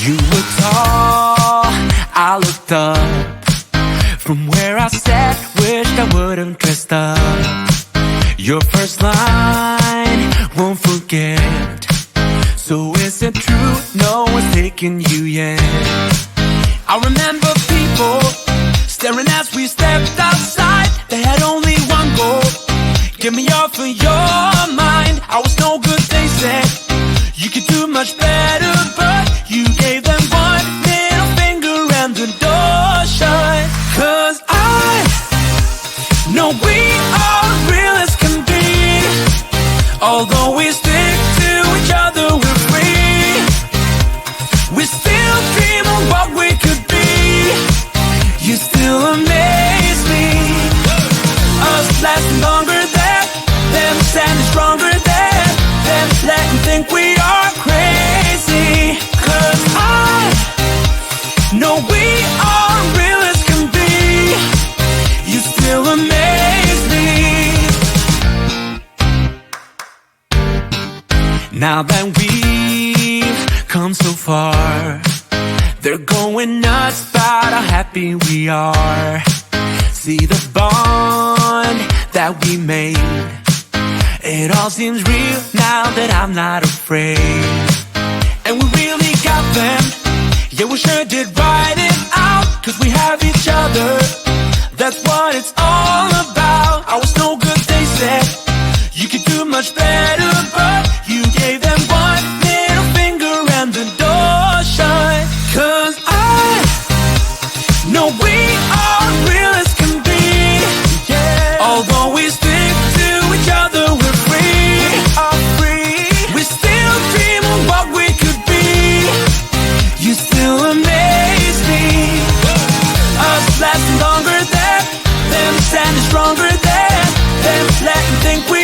You were tall, I looked up. From where I sat, wished I would've dressed up. Your first line, won't forget. So is it true, no one's taking you yet? I remember people staring as we stepped outside. They had only one goal, get me off of your mind. I was no good, they said. You could do much better, but you gave them one middle finger and the door shut. 'Cause I know we are real as can be. Although we stick to each other, we're free. We still dream of what we could be. You still amaze me. Us lasting longer than them, standing stronger than them, letting think we are crazy. 'Cause I know we are real as can be. You still amaze me. Now that we've come so far, they're going nuts about how happy we are. See the bond that we made, it all seems real now that I'm not afraid. And we really got them, yeah, we sure did write it out. 'Cause we have each other, that's what it's all about. I was no good, they said. You could do much better, but you gave them one middle finger and the door shut. 'Cause I know we are real as can be. Yeah. Although we stick to each other, we're free. We are free. We still dream of what we could be. You still amaze me. Us lasting longer than them, standing stronger than them, letting think we